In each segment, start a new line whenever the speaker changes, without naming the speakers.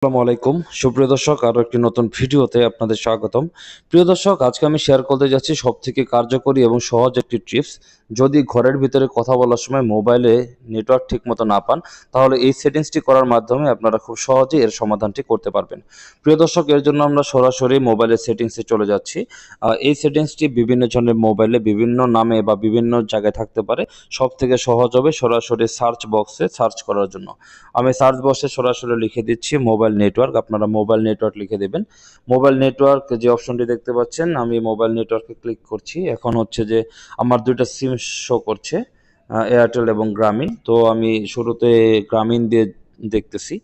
আসসালামু আলাইকুম সুপ্রিয় দর্শক, আরো একটি নতুন ভিডিওতে আপনাদের স্বাগতম। প্রিয় দর্শক, আজকে আমি শেয়ার করতে যাচ্ছি সবথেকে কার্যকরী এবং সহজ একটি টিপস। যদি ঘরের ভিতরে কথা বলার সময় মোবাইলে নেটওয়ার্ক ঠিকমতো না পান, তাহলে এই সেটিংসটি করার মাধ্যমে আপনারা খুব সহজেই এর সমাধানটি করতে পারবেন। প্রিয় দর্শক, এর জন্য আমরা সরাসরি মোবাইলের সেটিংসে চলে যাচ্ছি। এই সেটিংসটি বিভিন্ন জনের মোবাইলে বিভিন্ন নামে বা বিভিন্ন জায়গায় থাকতে পারে। সবথেকে সহজ হবে সরাসরি সার্চ বক্সে সার্চ করার জন্য। আমি সার্চ বক্সে সরাসরি লিখে দিচ্ছি মোবাইল নেটওয়ার্ক। আপনারা মোবাইল নেটওয়ার্ক লিখে দেবেন। মোবাইল নেটওয়ার্ক যে অপশনটি দেখতে পাচ্ছেন, আমি মোবাইল নেটওয়ার্কে ক্লিক করছি। এখন হচ্ছে যে আমার দুইটা সিম শো করছে, এয়ারটেল এবং গ্রামীণ। তো আমি শুরুতে গ্রামীণ দিয়ে দেখতেছি।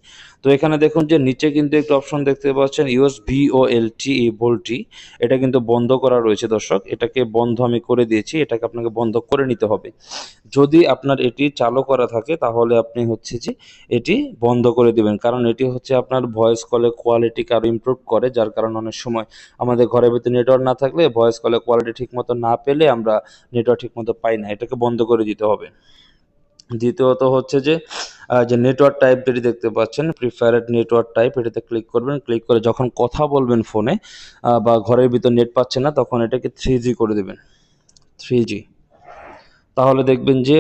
তো এখানে দেখুন যে নিচে কিন্তু একটা অপশন দেখতে পাচ্ছেন ইউএসবিওএলটি, এই ভোল্টটি এটা কিন্তু বন্ধ করা রয়েছে দর্শক। এটাকে বন্ধ আমি করে দিয়েছি, এটাকে আপনাকে বন্ধ করে নিতে হবে। যদি আপনার এটি চালু করা থাকে তাহলে আপনি হচ্ছে যে এটি বন্ধ করে দিবেন, কারণ এটি হচ্ছে আপনার ভয়েস কলের কোয়ালিটিকে আরও ইমপ্রুভ করে। যার কারণে অনেক সময় আমাদের ঘরের ভিতরে নেটওয়ার্ক না থাকলে ভয়েস কলের কোয়ালিটি ঠিকমতো না পেলে আমরা নেটওয়ার্ক ঠিকমতো পাই না, এটাকে বন্ধ করে দিতে হবে। দ্বিতীয়ত হচ্ছে যে যে নেটওয়ার্ক টাইপ যেটি দেখতে পাচ্ছেন, প্রিফারেড নেটওয়ার্ক টাইপ, এটাতে ক্লিক করবেন। ক্লিক করে যখন কথা বলবেন ফোনে বা ঘরের ভিতর নেট পাচ্ছে না, তখন এটাকে 3G করে দেবেন, 3G। তাহলে দেখবেন যে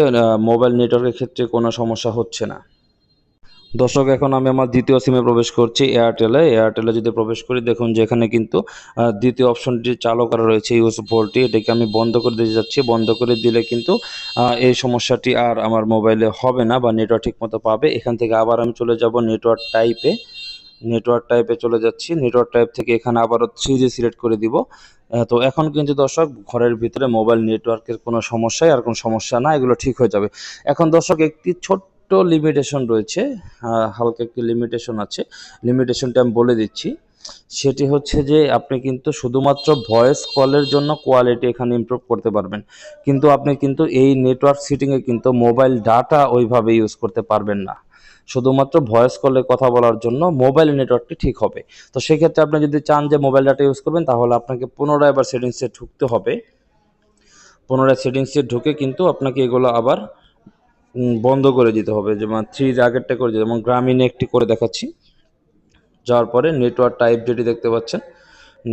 মোবাইল নেটওয়ার্কের ক্ষেত্রে কোনো সমস্যা হচ্ছে না। দর্শক, এখন আমি আমার দ্বিতীয় সিমে প্রবেশ করছি, এয়ারটেলে যদি প্রবেশ করি, দেখুন যে এখানে কিন্তু দ্বিতীয় অপশনটি চালু করা রয়েছে ইউএস ভোল্টটি। এটাকে আমি বন্ধ করে দিয়ে যাচ্ছি। বন্ধ করে দিলে কিন্তু এই সমস্যাটি আর আমার মোবাইলে হবে না বা নেটওয়ার্ক ঠিকমতো পাবে। এখান থেকে আবার আমি চলে যাব নেটওয়ার্ক টাইপে চলে যাচ্ছি। নেটওয়ার্ক টাইপ থেকে এখানে আবারও 3G সিলেক্ট করে দিব। তো এখন কিন্তু দর্শক ঘরের ভিতরে মোবাইল নেটওয়ার্কের কোনো সমস্যাই আর কোনো সমস্যা না, এগুলো ঠিক হয়ে যাবে। এখন দর্শক একটি ছোট্ট লিমিটেশন রয়েছে, হালকা একটি লিমিটেশন আছে। লিমিটেশনটা আমি বলে দিচ্ছি। সেটি হচ্ছে যে আপনি কিন্তু শুধুমাত্র ভয়েস কলের জন্য কোয়ালিটি এখানে ইমপ্রুভ করতে পারবেন, কিন্তু আপনি কিন্তু এই নেটওয়ার্ক সেটিংয়ে কিন্তু মোবাইল ডাটা ওইভাবে ইউজ করতে পারবেন না। শুধুমাত্র ভয়েস কলে কথা বলার জন্য মোবাইল নেটওয়ার্কটি ঠিক হবে। তো সেক্ষেত্রে আপনি যদি চান যে মোবাইল ডাটা ইউজ করবেন, তাহলে আপনাকে পুনরায় আবার সেটিংসে ঢুকতে হবে। পুনরায় সেটিংসে ঢুকে কিন্তু আপনাকে এগুলো আবার বন্ধ করে দিতে হবে। যেমন 3 আগেরটা করে দিতে, যেমন গ্রামীণে একটি করে দেখাচ্ছি। যাওয়ার পরে নেটওয়ার্ক টাইপ যেটি দেখতে পাচ্ছেন,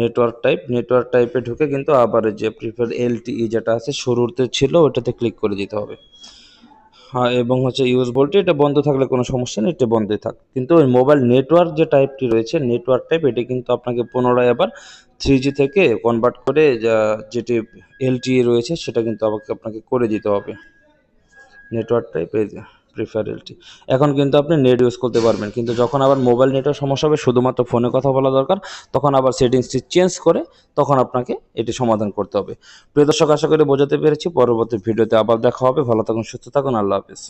নেটওয়ার্ক টাইপে ঢুকে কিন্তু আবার যে প্রিফার এলটিই যেটা আছে শুরুতে ছিল ওটাতে ক্লিক করে দিতে হবে। হ্যাঁ, এবং হচ্ছে ইউজ ভোল্টেজ এটা বন্ধ থাকলে কোনো সমস্যা নেই, এটা বন্ধই থাক। কিন্তু ওই মোবাইল নেটওয়ার্ক যে টাইপটি রয়েছে, নেটওয়ার্ক টাইপ, এটি কিন্তু আপনাকে পুনরায় আবার 3G থেকে কনভার্ট করে যেটি এলটিই রয়েছে সেটা কিন্তু আপনাকে করে দিতে হবে। নেটওয়ার্ক টাইপ এই যে প্রিফার এলটি। এখন কিন্তু আপনি নেট ইউজ করতে পারবেন, কিন্তু যখন আবার মোবাইল নেটওয়ার্ক সমস্যা হবে, শুধুমাত্র ফোনে কথা বলা দরকার, তখন আবার সেটিংসটি চেঞ্জ করে তখন আপনাকে এটি সমাধান করতে হবে। প্রিয় দর্শক, আশা করি বোঝাতে পেরেছি। পরবর্তী ভিডিওতে আবার দেখা হবে। ভালো থাকুন, সুস্থ থাকুন, আল্লাহ হাফেজ।